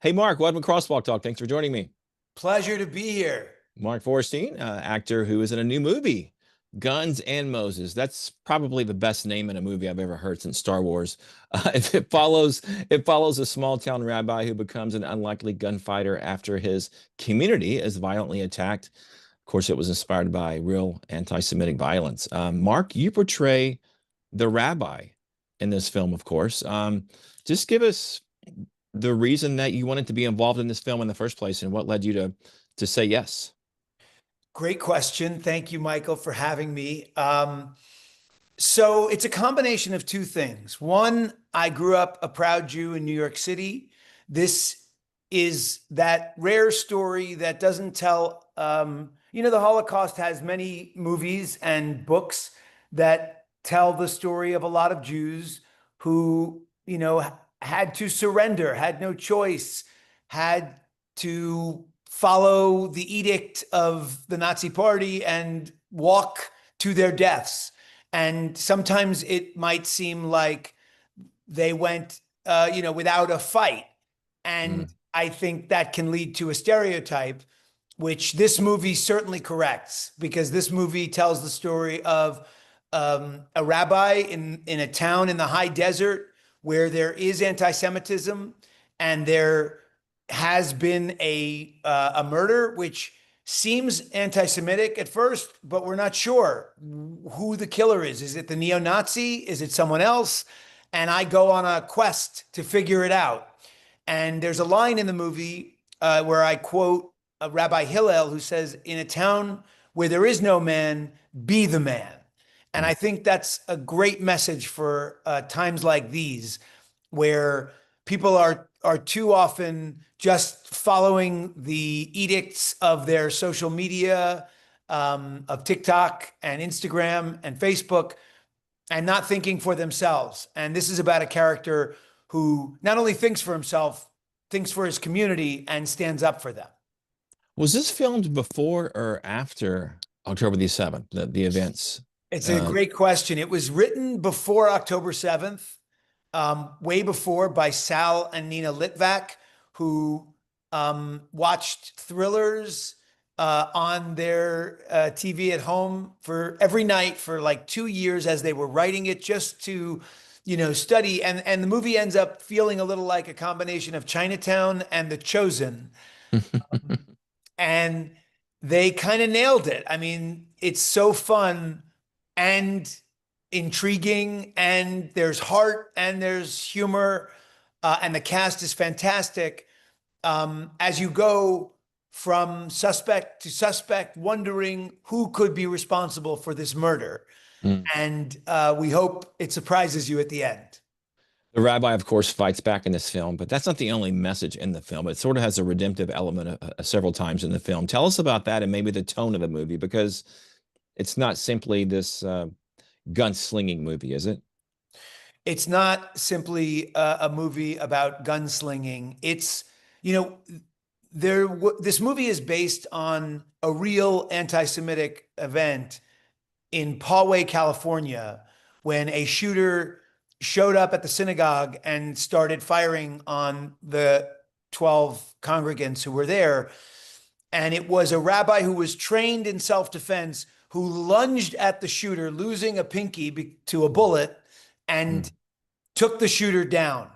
Hey, Mark, welcome to Crosswalk Talk. Thanks for joining me. Pleasure to be here. Mark Feuerstein, actor who is in a new movie, Guns and Moses. That's probably the best name in a movie I've ever heard since Star Wars. It follows a small town rabbi who becomes an unlikely gunfighter after his community is violently attacked. Of course, it was inspired by real anti-Semitic violence. Mark, you portray the rabbi in this film, of course. Just give us the reason that you wanted to be involved in this film in the first place and what led you to say yes. Great question. Thank you, Michael, for having me. So it's a combination of two things. One, I grew up a proud Jew in New York City. This is that rare story that doesn't tell, the Holocaust has many movies and books that tell the story of a lot of Jews who, had to surrender, had no choice, had to follow the edict of the Nazi Party and walk to their deaths. And sometimes it might seem like they went, without a fight. And Mm. I think that can lead to a stereotype, which this movie certainly corrects, because this movie tells the story of a rabbi in a town in the high desert where there is anti-Semitism and there has been a murder, which seems anti-Semitic at first, but we're not sure who the killer is. Is it the neo-Nazi? Is it someone else? And I go on a quest to figure it out. And there's a line in the movie where I quote Rabbi Hillel, who says, "In a town where there is no man, be the man." And Mm. I think that's a great message for times like these, where people are too often just following the edicts of their social media, of TikTok and Instagram and Facebook, and not thinking for themselves. And this is about a character who not only thinks for himself, thinks for his community and stands up for them. Was this filmed before or after October the 7th, the events? It's a Um, great question. It was written before October 7th, way before, by Sal and Nina Litvak, who watched thrillers on their TV at home for every night for like 2 years as they were writing it, just to, study. And the movie ends up feeling a little like a combination of Chinatown and The Chosen. And they kind of nailed it. I mean, it's so fun and intriguing, and there's heart and there's humor, and the cast is fantastic. As you go from suspect to suspect, wondering who could be responsible for this murder. mm. And we hope it surprises you at the end. The rabbi, of course, fights back in this film, but that's not the only message in the film. It sort of has a redemptive element several times in the film. Tell us about that and maybe the tone of the movie, because it's not simply this gunslinging movie, is it? It's not simply a movie about gunslinging. It's, you know, this movie is based on a real anti-Semitic event in Poway, California, when a shooter showed up at the synagogue and started firing on the 12 congregants who were there. And it was a rabbi who was trained in self-defense who lunged at the shooter, losing a pinky to a bullet, and Mm. took the shooter down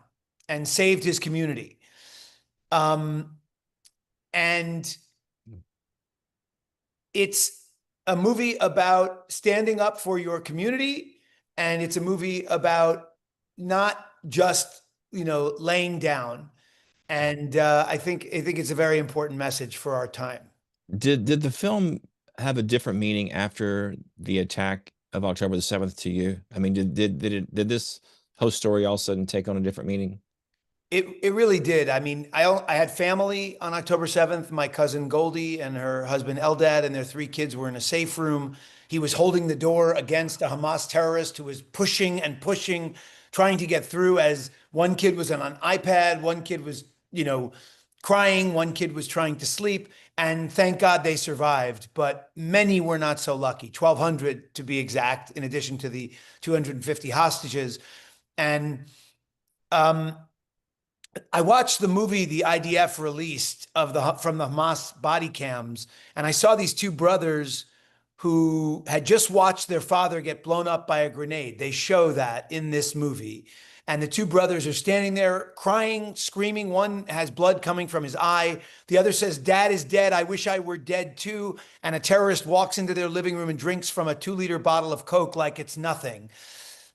and saved his community. Um, and it's a movie about standing up for your community, and it's a movie about not just, laying down. And I think it's a very important message for our time. Did the film have a different meaning after the attack of October the 7th to you? I mean, did this whole story all of a sudden take on a different meaning? It really did. I mean, I had family on October 7th. My cousin Goldie and her husband Eldad and their three kids were in a safe room. He was holding the door against a Hamas terrorist who was pushing and pushing, trying to get through, as one kid was on an iPad, one kid was, crying, one kid was trying to sleep. And thank God they survived, but many were not so lucky. 1,200 to be exact, in addition to the 250 hostages. And um, I watched the movie the IDF released from the Hamas body cams, and I saw these two brothers who had just watched their father get blown up by a grenade. They show that in this movie. And the two brothers are standing there crying, screaming. One has blood coming from his eye. The other says, "Dad is dead. I wish I were dead too." And a terrorist walks into their living room and drinks from a 2-liter bottle of Coke like it's nothing.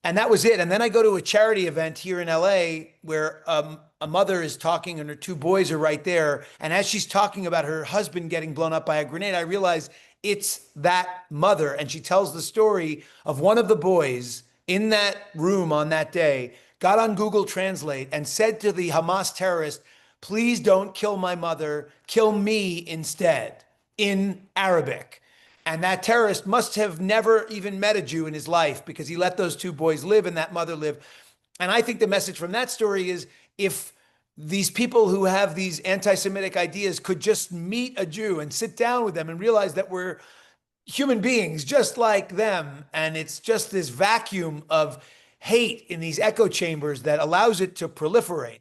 And that was it. And then I go to a charity event here in LA where a mother is talking and her two boys are right there. And as she's talking about her husband getting blown up by a grenade, I realize it's that mother. And she tells the story of one of the boys in that room on that day, got on Google Translate and said to the Hamas terrorist, "Please don't kill my mother, kill me instead," in Arabic. And that terrorist must have never even met a Jew in his life because he let those two boys live and that mother live. And I think the message from that story is, if these people who have these anti-Semitic ideas could just meet a Jew and sit down with them and realize that we're human beings just like them, and it's just this vacuum of hate in these echo chambers that allows it to proliferate.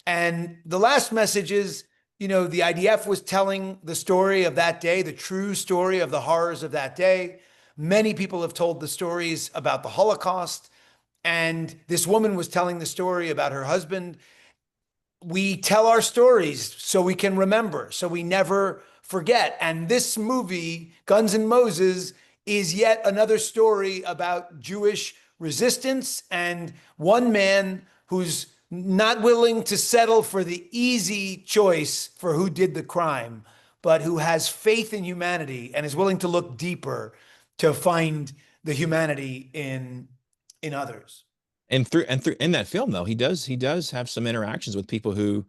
And the last message is, the IDF was telling the story of that day, the true story of the horrors of that day. Many people have told the stories about the Holocaust, and this woman was telling the story about her husband. We tell our stories so we can remember, so we never forget. And this movie, Guns and Moses, is yet another story about Jewish resistance and one man who's not willing to settle for the easy choice for who did the crime, but who has faith in humanity and is willing to look deeper to find the humanity in others. And through in that film, though, he does have some interactions with people who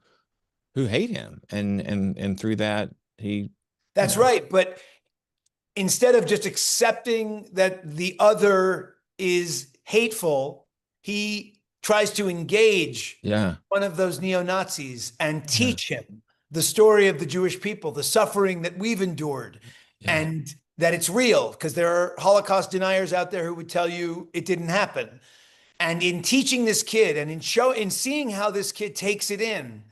hate him, and through that he. That's right. But instead of just accepting that the other is hateful, he tries to engage one of those neo-Nazis and teach him the story of the Jewish people, the suffering that we've endured, and that it's real, because there are Holocaust deniers out there who would tell you it didn't happen. And in teaching this kid and in seeing how this kid takes it in,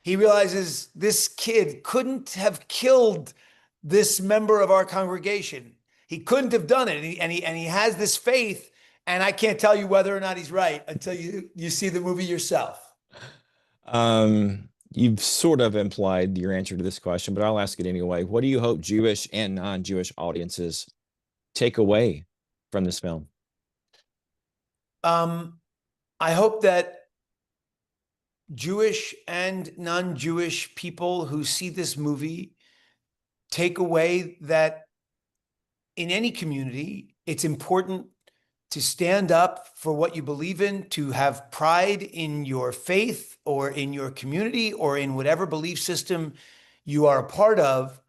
he realizes this kid couldn't have killed this member of our congregation. He couldn't have done it. And he has this faith. And I can't tell you whether or not he's right until you see the movie yourself. You've sort of implied your answer to this question, but I'll ask it anyway. What do you hope Jewish and non-Jewish audiences take away from this film? I hope that Jewish and non-Jewish people who see this movie take away that in any community, it's important to stand up for what you believe in, to have pride in your faith or in your community or in whatever belief system you are a part of,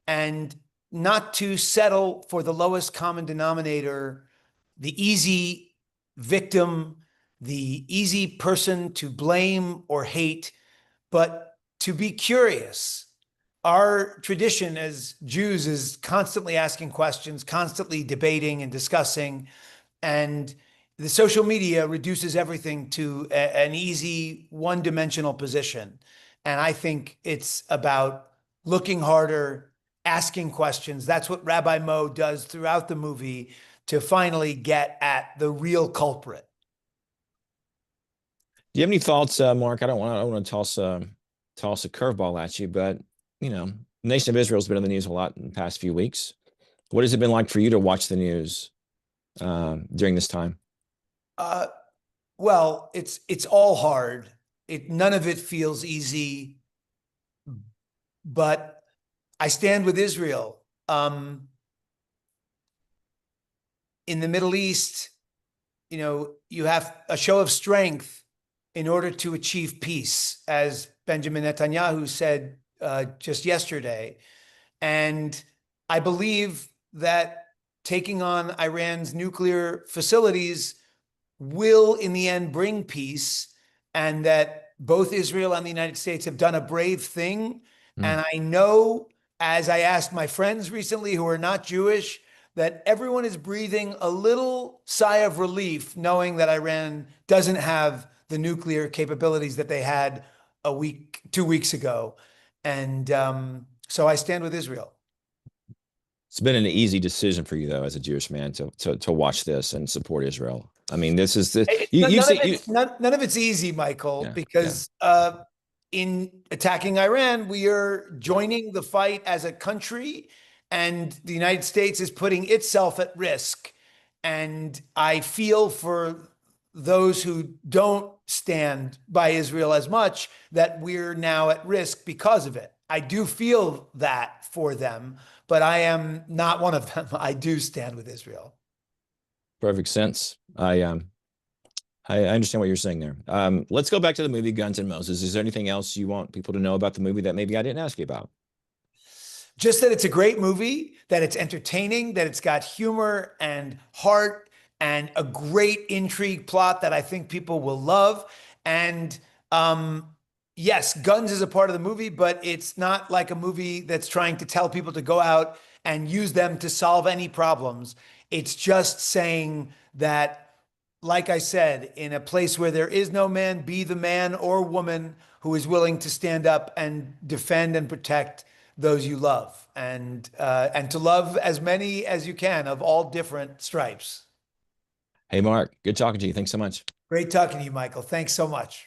and not to settle for the lowest common denominator, the easy victim, the easy person to blame or hate, but to be curious. Our tradition as Jews is constantly asking questions, constantly debating and discussing, and the social media reduces everything to an easy one-dimensional position. And I think it's about looking harder, asking questions. That's what Rabbi Mo does throughout the movie to finally get at the real culprit. Do you have any thoughts, Mark? I don't want to toss a curveball at you, but the nation of Israel has been in the news a lot in the past few weeks. What has it been like for you to watch the news during this time? Well, it's all hard. None of it feels easy, but I stand with Israel. In the Middle East, you have a show of strength in order to achieve peace, as Benjamin Netanyahu said just yesterday. And I believe that taking on Iran's nuclear facilities will, in the end, bring peace, and that both Israel and the United States have done a brave thing. And I know, as I asked my friends recently who are not Jewish, that everyone is breathing a little sigh of relief knowing that Iran doesn't have the nuclear capabilities that they had a week, 2 weeks ago. And so I stand with Israel. It's been an easy decision for you though, as a Jewish man, to watch this and support Israel. I mean, this is the you None of see you it's none of it's easy, Michael, yeah, yeah. because in attacking Iran, we are joining the fight as a country, and the United States is putting itself at risk. And I feel for those who don't stand by Israel as much that we're now at risk because of it. I do feel that for them, but I am not one of them. I do stand with Israel. Perfect sense. I understand what you're saying there. Let's go back to the movie Guns and Moses. Is there anything else you want people to know about the movie that maybe I didn't ask you about? Just that it's a great movie, that it's entertaining, that it's got humor and heart and a great intrigue plot that I think people will love. And yes, guns is a part of the movie, but it's not like a movie that's trying to tell people to go out and use them to solve any problems. It's just saying that, like I said, in a place where there is no man, be the man or woman who is willing to stand up and defend and protect those you love, and to love as many as you can of all different stripes. Hey, Mark, good talking to you. Thanks so much. Great talking to you, Michael. Thanks so much.